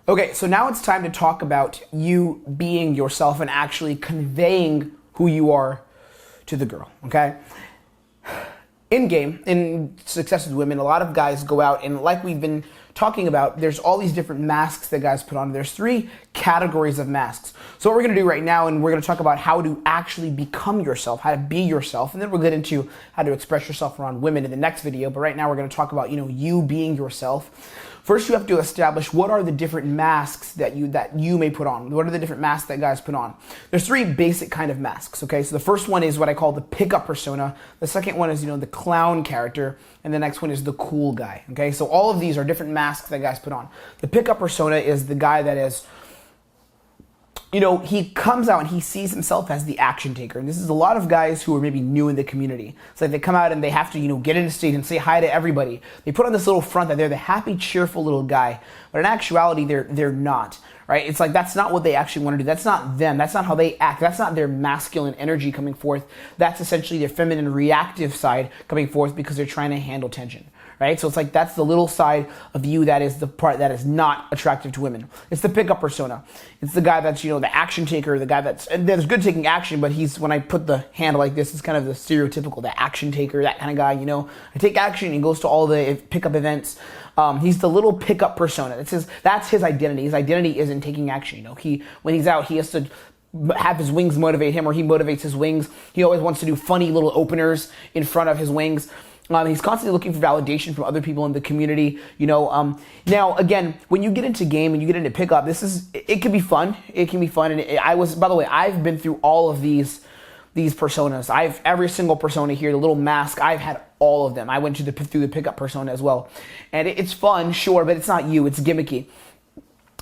Okay, so now it's time to talk about you being yourself and actually conveying who you are to the girl, okay? In game, in Success with Women, a lot of guys go out and, like we've been talking about, there's all these different masks that guys put on. There's 3 categories of masks. So what we're going to do right now, and we're going to talk about how to actually become yourself, how to be yourself, and then we'll get into how to express yourself around women in the next video. But right now we're going to talk about, you being yourself. First, you have to establish what are the different masks that you may put on. What are the different masks that guys put on? There's 3 basic kind of masks, okay? So the first one is what I call the pickup persona. The second one is, the clown character. And the next one is the cool guy, okay? So all of these are different masks that guys put on. The pickup persona is the guy that is, he comes out and he sees himself as the action taker. And this is a lot of guys who are maybe new in the community. It's like they come out and they have to, get into stage and say hi to everybody. They put on this little front that they're the happy, cheerful little guy. But in actuality, they're not, right? It's like that's not what they actually want to do. That's not them. That's not how they act. That's not their masculine energy coming forth. That's essentially their feminine reactive side coming forth because they're trying to handle tension. Right? So it's like that's the little side of you that is the part that is not attractive to women. It's the pickup persona. It's the guy that's, the action taker, the guy that's good taking action, but when I put the handle like this, it's kind of the stereotypical, the action taker, that kind of guy, I take action, he goes to all the pickup events. He's the little pickup persona. That's his identity. His identity isn't taking action. When he's out, he has to have his wings motivate him, or he motivates his wings. He always wants to do funny little openers in front of his wings. He's constantly looking for validation from other people in the community, Now, again, when you get into game and you get into pickup, it can be fun. It can be fun. And by the way, I've been through all of these personas. Every single persona here, the little mask, I've had all of them. I went through the pickup persona as well. And it's fun, sure, but it's not you. It's gimmicky.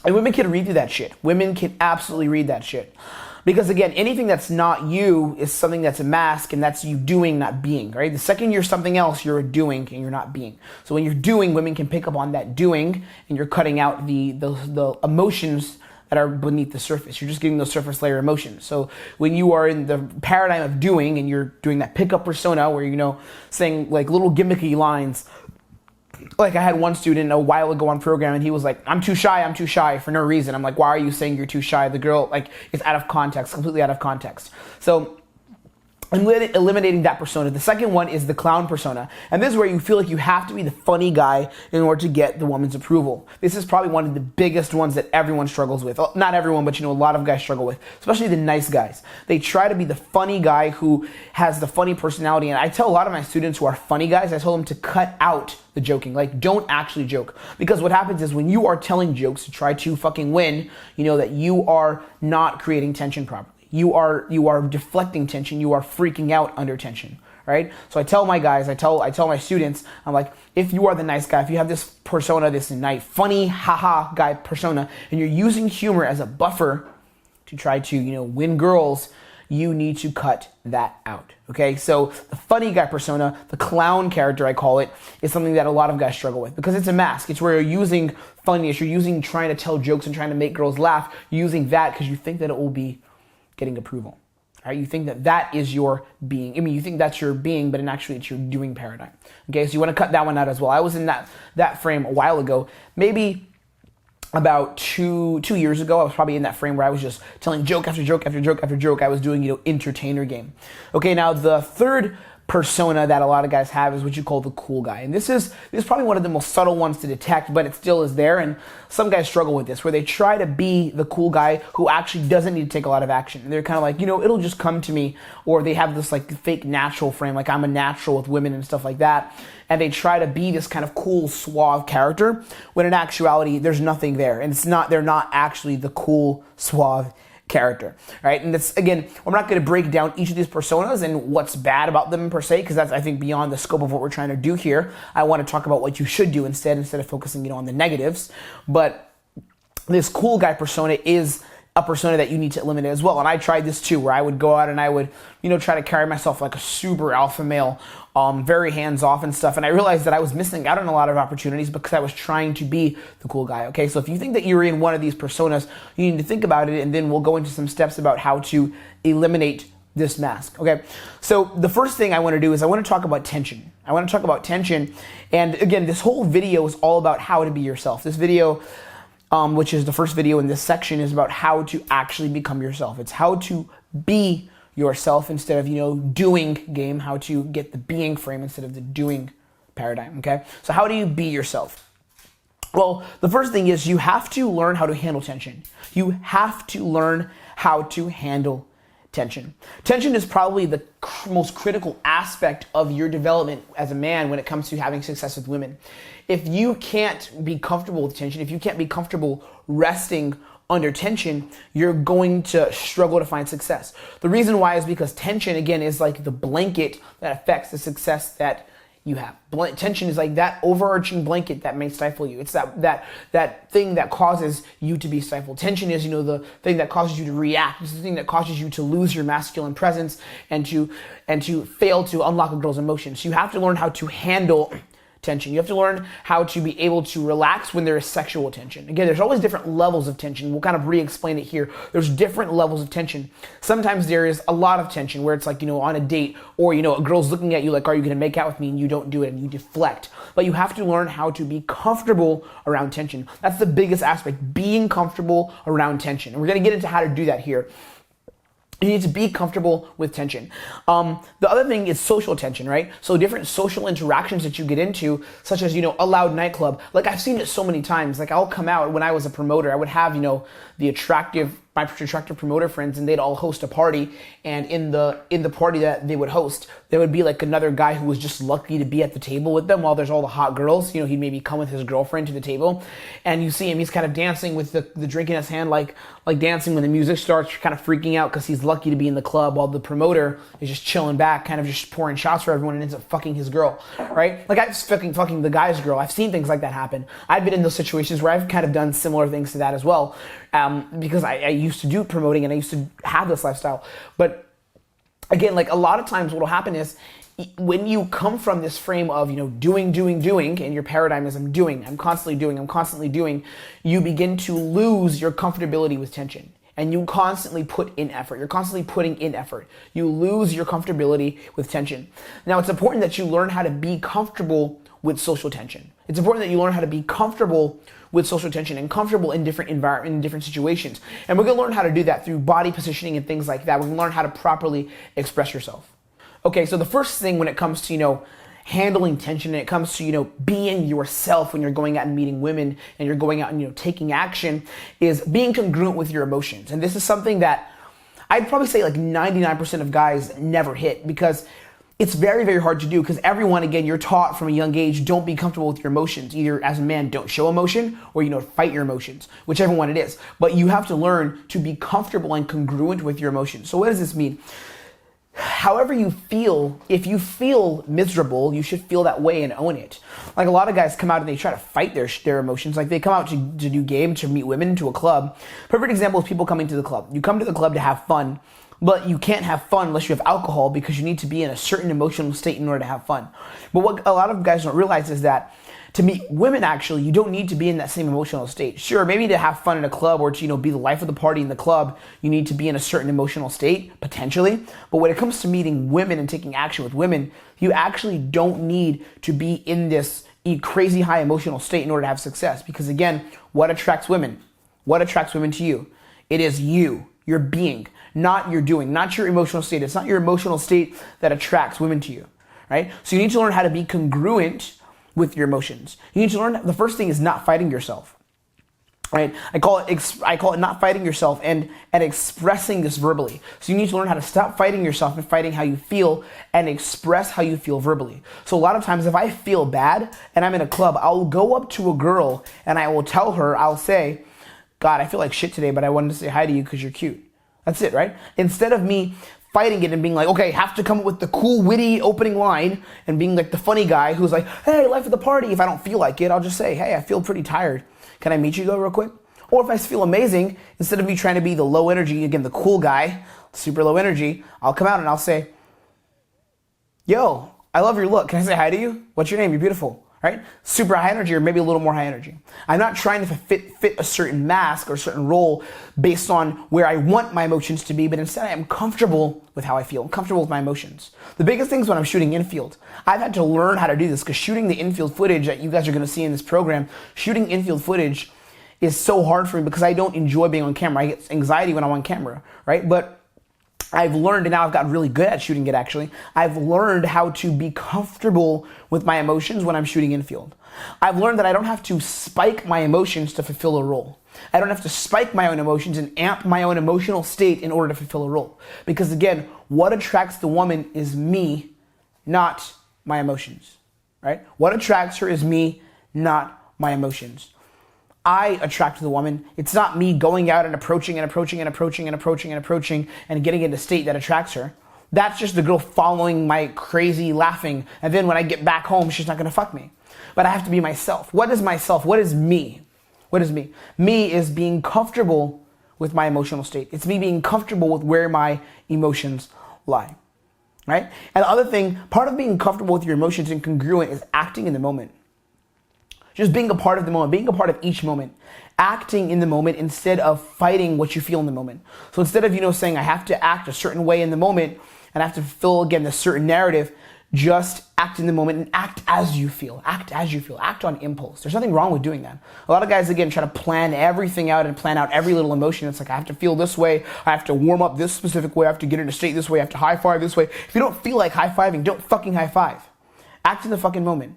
And women can read through that shit. Women can absolutely read that shit. Because again, anything that's not you is something that's a mask, and that's you doing, not being, right? The second you're something else, you're a doing and you're not being. So when you're doing, women can pick up on that doing, and you're cutting out the emotions that are beneath the surface. You're just getting those surface layer emotions. So when you are in the paradigm of doing, and you're doing that pickup persona where, saying like little gimmicky lines. Like I had one student a while ago on program, and he was like, I'm too shy for no reason. I'm like, why are you saying you're too shy? The girl, it's out of context, completely out of context. So I'm eliminating that persona. The second one is the clown persona. And this is where you feel like you have to be the funny guy in order to get the woman's approval. This is probably one of the biggest ones that everyone struggles with. Not everyone, but a lot of guys struggle with, especially the nice guys. They try to be the funny guy who has the funny personality. And I tell a lot of my students who are funny guys, I tell them to cut out the joking. Don't actually joke. Because what happens is when you are telling jokes to try to fucking win, that you are not creating tension properly. You are deflecting tension. You are freaking out under tension, right? So I tell my guys, I tell my students, I'm like, if you are the nice guy, if you have this persona, this nice, funny, haha guy persona, and you're using humor as a buffer to try to, win girls, you need to cut that out, okay? So the funny guy persona, the clown character, I call it, is something that a lot of guys struggle with because it's a mask. It's where you're using funniness, you're using trying to tell jokes and trying to make girls laugh, you're using that because you think that it will be getting approval. Right? You think that is your being. You think that's your being, but actually it's your doing paradigm. Okay, so you want to cut that one out as well. I was in that frame a while ago, maybe about two years ago. I was probably in that frame where I was just telling joke after joke after joke after joke. I was doing, entertainer game. Okay, now the third persona that a lot of guys have is what you call the cool guy. And this is probably one of the most subtle ones to detect, but it still is there. And some guys struggle with this, where they try to be the cool guy who actually doesn't need to take a lot of action. And they're kind of like, it'll just come to me. Or they have this fake natural frame, like I'm a natural with women and stuff like that. And they try to be this kind of cool, suave character, when in actuality, there's nothing there. And they're not actually the cool, suave character, right? And that's, again, I'm not going to break down each of these personas and what's bad about them per se, because that's, I think, beyond the scope of what we're trying to do here. I want to talk about what you should do instead of focusing, on the negatives. But this cool guy persona is a persona that you need to eliminate as well. And I tried this too, where I would go out and I would, try to carry myself like a super alpha male, very hands-off and stuff. And I realized that I was missing out on a lot of opportunities because I was trying to be the cool guy, okay? So if you think that you're in one of these personas, you need to think about it, and then we'll go into some steps about how to eliminate this mask, okay? So the first thing I want to do is I want to talk about tension. And again, this whole video is all about how to be yourself. This video which is the first video in this section, is about how to actually become yourself. It's how to be yourself instead of, doing game, how to get the being frame instead of the doing paradigm, okay? So how do you be yourself? Well, the first thing is you have to learn how to handle tension. You have to learn how to handle tension. Tension is probably the most critical aspect of your development as a man when it comes to having success with women. If you can't be comfortable with tension, if you can't be comfortable resting under tension, you're going to struggle to find success. The reason why is because tension, again, is like the blanket that affects the success that you have. Tension is like that overarching blanket that may stifle you. It's that thing that causes you to be stifled. Tension is, the thing that causes you to react. It's the thing that causes you to lose your masculine presence and to fail to unlock a girl's emotions. So you have to learn how to handle tension. You have to learn how to be able to relax when there is sexual tension. Again, there's always different levels of tension. We'll kind of re-explain it here. There's different levels of tension. Sometimes there is a lot of tension where it's like, on a date or, a girl's looking at you like, are you going to make out with me? And you don't do it and you deflect. But you have to learn how to be comfortable around tension. That's the biggest aspect, being comfortable around tension. And we're going to get into how to do that here. You need to be comfortable with tension. The other thing is social tension, right? So different social interactions that you get into, such as, a loud nightclub. Like I've seen it so many times. Like I'll come out when I was a promoter, I would have, my attractive promoter friends, and they'd all host a party. And in the party that they would host, there would be like another guy who was just lucky to be at the table with them while there's all the hot girls. He'd maybe come with his girlfriend to the table, and you see him, he's kind of dancing with the drink in his hand, like dancing when the music starts, kind of freaking out because he's lucky to be in the club, while the promoter is just chilling back, kind of just pouring shots for everyone, and ends up fucking his girl, right? Like I've fucking the guy's girl. I've seen things like that happen. I've been in those situations where I've kind of done similar things to that as well, because I used to do promoting and I used to have this lifestyle. But again, like a lot of times what will happen is when you come from this frame of, doing, and your paradigm is I'm constantly doing, you begin to lose your comfortability with tension. And you constantly put in effort. You're constantly putting in effort. You lose your comfortability with tension. Now, it's important that you learn how to be comfortable with social tension. It's important that you learn how to be comfortable with social tension and comfortable in different environments, in different situations. And we're going to learn how to do that through body positioning and things like that. We're going to learn how to properly express yourself. Okay, so the first thing when it comes to, handling tension, and it comes to, being yourself when you're going out and meeting women and you're going out and, taking action, is being congruent with your emotions. And this is something that I'd probably say like 99% of guys never hit, because it's very, very hard to do, because everyone, again, you're taught from a young age, don't be comfortable with your emotions. Either as a man, don't show emotion, or, fight your emotions, whichever one it is. But you have to learn to be comfortable and congruent with your emotions. So what does this mean? However you feel, if you feel miserable, you should feel that way and own it. Like a lot of guys come out and they try to fight their emotions. Like they come out to do game, to meet women, to a club. Perfect example is people coming to the club. You come to the club to have fun, but you can't have fun unless you have alcohol, because you need to be in a certain emotional state in order to have fun. But what a lot of guys don't realize is that to meet women, actually, you don't need to be in that same emotional state. Sure, maybe to have fun in a club or to, be the life of the party in the club, you need to be in a certain emotional state, potentially. But when it comes to meeting women and taking action with women, you actually don't need to be in this crazy high emotional state in order to have success. Because again, what attracts women? What attracts women to you? It is you, your being, not your doing, not your emotional state. It's not your emotional state that attracts women to you, right? So you need to learn how to be congruent with your emotions. You need to learn, the first thing is not fighting yourself, right? I call it not fighting yourself and expressing this verbally. So you need to learn how to stop fighting yourself and fighting how you feel, and express how you feel verbally. So a lot of times if I feel bad and I'm in a club, I'll go up to a girl and I will tell her, I'll say, God, I feel like shit today, but I wanted to say hi to you because you're cute. That's it, right? Instead of me fighting it and being like, okay, have to come up with the cool, witty opening line and being like the funny guy who's like, hey, life of the party. If I don't feel like it, I'll just say, hey, I feel pretty tired. Can I meet you though real quick? Or if I feel amazing, instead of me trying to be the low energy, again, the cool guy, super low energy, I'll come out and I'll say, yo, I love your look. Can I say hi to you? What's your name? You're beautiful. Right? Super high energy, or maybe a little more high energy. I'm not trying to fit a certain mask or a certain role based on where I want my emotions to be, but instead I am comfortable with how I feel. I'm comfortable with my emotions. The biggest thing is when I'm shooting infield. I've had to learn how to do this, because shooting the infield footage that you guys are going to see in this program, shooting infield footage is so hard for me because I don't enjoy being on camera. I get anxiety when I'm on camera, right? But I've learned, and now I've gotten really good at shooting it actually, I've learned how to be comfortable with my emotions when I'm shooting infield. I've learned that I don't have to spike my emotions to fulfill a role. I don't have to spike my own emotions and amp my own emotional state in order to fulfill a role. Because again, what attracts the woman is me, not my emotions, right? What attracts her is me, not my emotions. I attract the woman. It's not me going out and approaching and getting into state that attracts her. That's just the girl following my crazy laughing. And then when I get back home, she's not going to fuck me. But I have to be myself. What is myself? What is me? What is me? Me is being comfortable with my emotional state. It's me being comfortable with where my emotions lie, right? And the other thing, part of being comfortable with your emotions and congruent is acting in the moment. Just being a part of the moment, being a part of each moment, acting in the moment instead of fighting what you feel in the moment. So instead of, saying I have to act a certain way in the moment and I have to fulfill, again, this certain narrative, just act in the moment and act as you feel. Act as you feel. Act on impulse. There's nothing wrong with doing that. A lot of guys, again, try to plan everything out and plan out every little emotion. It's like, I have to feel this way. I have to warm up this specific way. I have to get into state this way. I have to high five this way. If you don't feel like high fiving, don't fucking high five. Act in the fucking moment.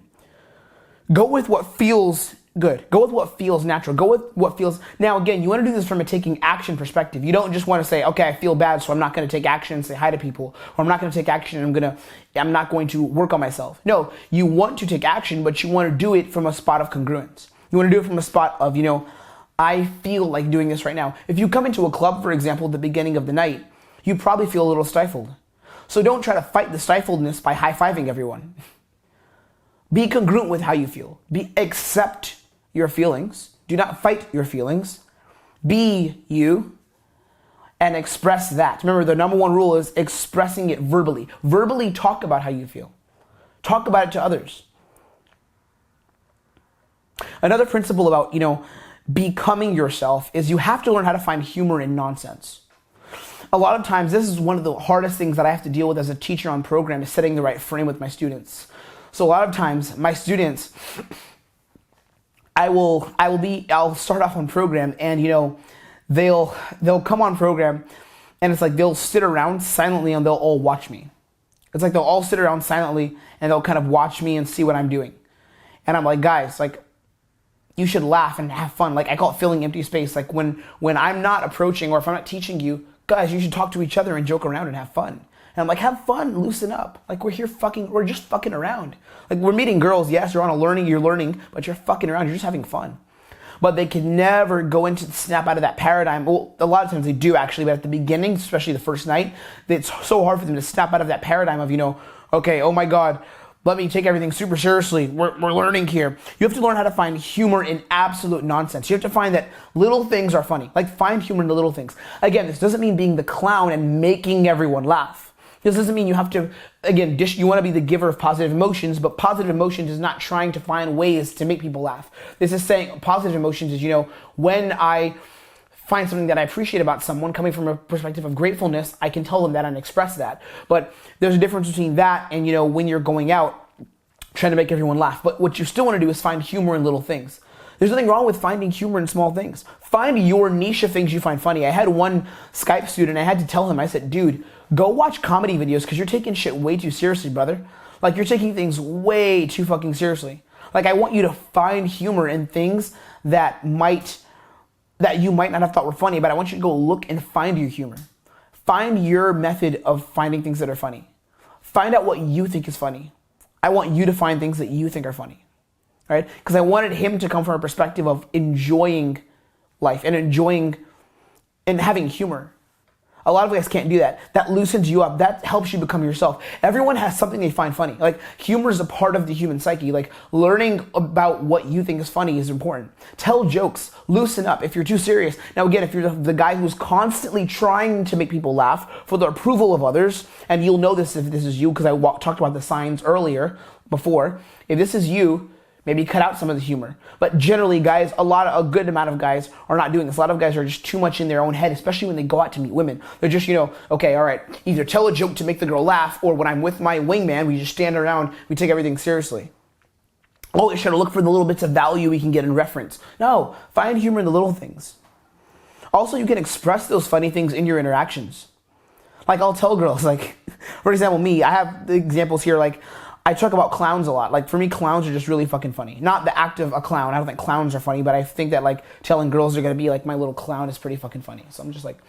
Go with what feels good. Go with what feels natural. Go with what feels... Now, again, you want to do this from a taking action perspective. You don't just want to say, okay, I feel bad, so I'm not going to take action and say hi to people. Or I'm not going to take action and I'm not going to work on myself. No, you want to take action, but you want to do it from a spot of congruence. You want to do it from a spot of, I feel like doing this right now. If you come into a club, for example, at the beginning of the night, you probably feel a little stifled. So don't try to fight the stifledness by high-fiving everyone. Be congruent with how you feel. Accept your feelings. Do not fight your feelings. Be you and express that. Remember, the number one rule is expressing it verbally. Verbally talk about how you feel. Talk about it to others. Another principle about, becoming yourself is you have to learn how to find humor in nonsense. A lot of times, this is one of the hardest things that I have to deal with as a teacher on program is setting the right frame with my students. So a lot of times, my students, I'll start off on program and, they'll come on program and it's like they'll sit around silently and they'll all watch me. It's like they'll all sit around silently and they'll kind of watch me and see what I'm doing. And I'm like, guys, you should laugh and have fun. I call it filling empty space. When I'm not approaching or if I'm not teaching you, guys, you should talk to each other and joke around and have fun. And I'm like, have fun, loosen up. We're just fucking around. We're meeting girls, yes, you're learning, but you're fucking around, you're just having fun. But they can never snap out of that paradigm. Well, a lot of times they do actually, but at the beginning, especially the first night, it's so hard for them to snap out of that paradigm of, okay, oh my God, let me take everything super seriously. We're learning here. You have to learn how to find humor in absolute nonsense. You have to find that little things are funny. Find humor in the little things. Again, this doesn't mean being the clown and making everyone laugh. This doesn't mean you have to, again, you want to be the giver of positive emotions, but positive emotions is not trying to find ways to make people laugh. This is saying positive emotions is, when I find something that I appreciate about someone coming from a perspective of gratefulness, I can tell them that and express that. But there's a difference between that and, when you're going out trying to make everyone laugh. But what you still want to do is find humor in little things. There's nothing wrong with finding humor in small things. Find your niche of things you find funny. I had one Skype student, I had to tell him, I said, dude, go watch comedy videos because you're taking shit way too seriously, brother. You're taking things way too fucking seriously. I want you to find humor in things that you might not have thought were funny, but I want you to go look and find your humor. Find your method of finding things that are funny. Find out what you think is funny. I want you to find things that you think are funny. Right? Because I wanted him to come from a perspective of enjoying life and enjoying and having humor. A lot of guys can't do that. That loosens you up. That helps you become yourself. Everyone has something they find funny. Humor is a part of the human psyche. Learning about what you think is funny is important. Tell jokes. Loosen up if you're too serious. Now again, if you're the guy who's constantly trying to make people laugh for the approval of others, and you'll know this if this is you because I talked about the signs before. If this is you, maybe cut out some of the humor. But generally, guys, a good amount of guys are not doing this. A lot of guys are just too much in their own head, especially when they go out to meet women. They're just, okay, all right, either tell a joke to make the girl laugh, or when I'm with my wingman, we just stand around, we take everything seriously. Always try to look for the little bits of value we can get in reference. No, find humor in the little things. Also, you can express those funny things in your interactions. Like, I'll tell girls, like, for example, me, I have the examples here, like, I talk about clowns a lot. Like, for me, clowns are just really fucking funny. Not the act of a clown. I don't think clowns are funny, but I think that, like, telling girls they're gonna be like my little clown is pretty fucking funny. So I'm just like,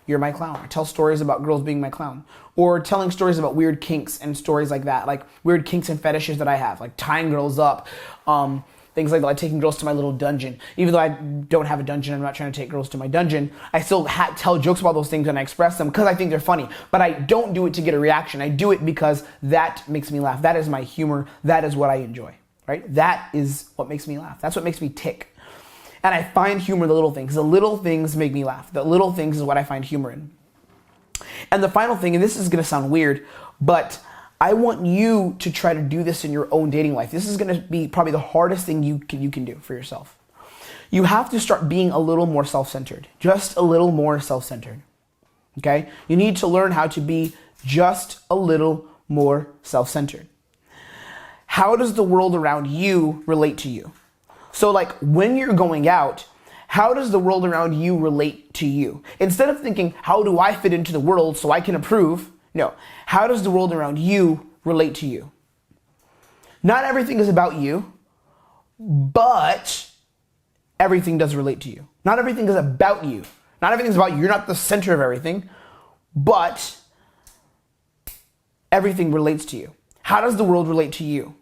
you're my clown. I tell stories about girls being my clown. Or telling stories about weird kinks and stories like that. Like, weird kinks and fetishes that I have. Like, tying girls up. Things like that, like taking girls to my little dungeon. Even though I don't have a dungeon, I'm not trying to take girls to my dungeon, I still tell jokes about those things and I express them because I think they're funny. But I don't do it to get a reaction. I do it because that makes me laugh. That is my humor. That is what I enjoy, right? That is what makes me laugh. That's what makes me tick. And I find humor in the little things. The little things make me laugh. The little things is what I find humor in. And the final thing, and this is going to sound weird, but I want you to try to do this in your own dating life. This is going to be probably the hardest thing you can do for yourself. You have to start being a little more self-centered. Just a little more self-centered. Okay? You need to learn how to be just a little more self-centered. How does the world around you relate to you? So like when you're going out, how does the world around you relate to you? Instead of thinking, how do I fit into the world so I can approve? No. How does the world around you relate to you? Not everything is about you, but everything does relate to you. Not everything is about you. Not everything is about you. You're not the center of everything, but everything relates to you. How does the world relate to you?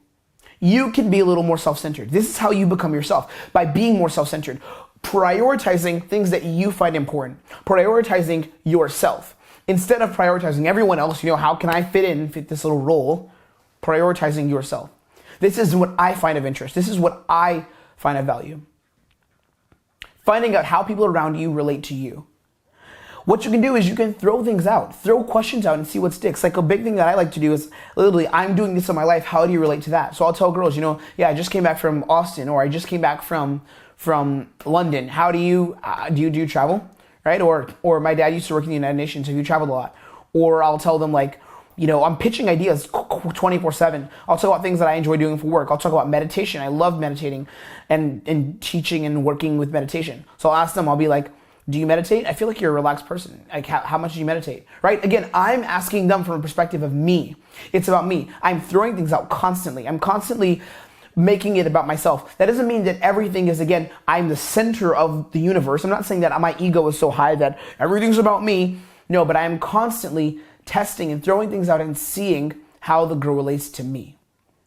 You can be a little more self-centered. This is how you become yourself, by being more self-centered, prioritizing things that you find important, prioritizing yourself. Instead of prioritizing everyone else, how can I fit this little role? Prioritizing yourself. This is what I find of interest. This is what I find of value. Finding out how people around you relate to you. What you can do is you can throw things out, throw questions out and see what sticks. Like a big thing that I like to do is literally, I'm doing this in my life. How do you relate to that? So I'll tell girls, I just came back from Austin, or I just came back from London. How do you travel? Right? Or my dad used to work in the United Nations, so he traveled a lot. Or I'll tell them I'm pitching ideas 24/7. I'll talk about things that I enjoy doing for work. I'll talk about meditation. I love meditating and teaching and working with meditation. So I'll ask them, I'll be like, do you meditate? I feel like you're a relaxed person. Like how much do you meditate? Right? Again, I'm asking them from a perspective of me. It's about me. I'm throwing things out constantly. I'm constantly making it about myself. That doesn't mean that everything is, again, I'm the center of the universe. I'm not saying that my ego is so high that everything's about me. No, but I am constantly testing and throwing things out and seeing how the girl relates to me.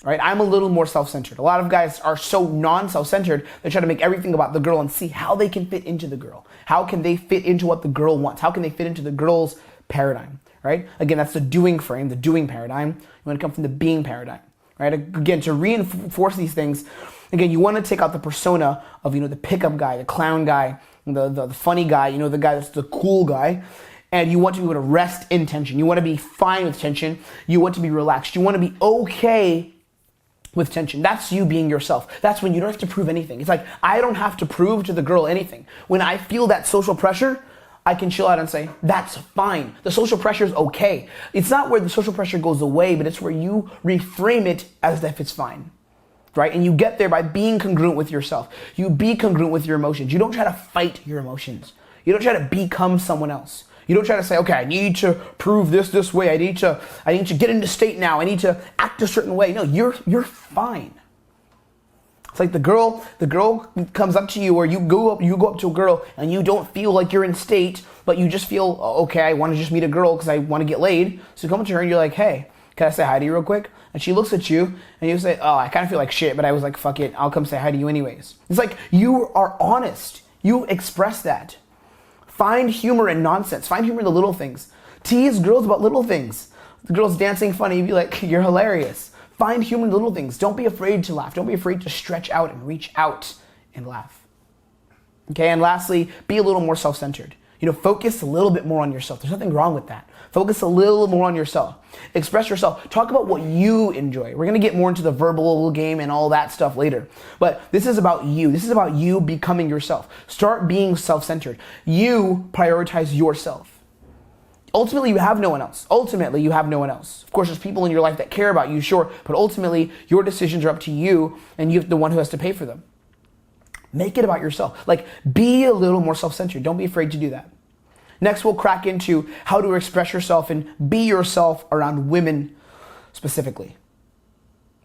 Right? I'm a little more self-centered. A lot of guys are so non-self-centered, they try to make everything about the girl and see how they can fit into the girl. How can they fit into what the girl wants? How can they fit into the girl's paradigm? Right? Again, that's the doing frame, the doing paradigm. You want to come from the being paradigm. Right? Again, to reinforce these things, again, you want to take out the persona of, the pickup guy, the clown guy, the funny guy, the guy that's the cool guy, and you want to be able to rest in tension. You want to be fine with tension. You want to be relaxed. You want to be okay with tension. That's you being yourself. That's when you don't have to prove anything. It's like, I don't have to prove to the girl anything. When I feel that social pressure, I can chill out and say, that's fine. The social pressure is okay. It's not where the social pressure goes away, but it's where you reframe it as if it's fine, right? And you get there by being congruent with yourself. You be congruent with your emotions. You don't try to fight your emotions. You don't try to become someone else. You don't try to say, okay, I need to prove this way. I need to get into state now. I need to act a certain way. No, you're fine. It's like the girl comes up to you, or you go up to a girl and you don't feel like you're in state, but you just feel, okay, I want to just meet a girl because I want to get laid. So you come up to her and you're like, hey, can I say hi to you real quick? And she looks at you and you say, oh, I kind of feel like shit, but I was like, fuck it, I'll come say hi to you anyways. It's like you are honest. You express that. Find humor in nonsense. Find humor in the little things. Tease girls about little things. The girl's dancing funny, you'd be like, you're hilarious. Find humor in the little things. Don't be afraid to laugh. Don't be afraid to stretch out and reach out and laugh. Okay, and lastly, be a little more self-centered. Focus a little bit more on yourself. There's nothing wrong with that. Focus a little more on yourself. Express yourself. Talk about what you enjoy. We're going to get more into the verbal game and all that stuff later. But this is about you. This is about you becoming yourself. Start being self-centered. You prioritize yourself. Ultimately, you have no one else. Ultimately, you have no one else. Of course, there's people in your life that care about you, sure, but ultimately, your decisions are up to you, and you're the one who has to pay for them. Make it about yourself. Like, be a little more self-centered. Don't be afraid to do that. Next, we'll crack into how to express yourself and be yourself around women specifically.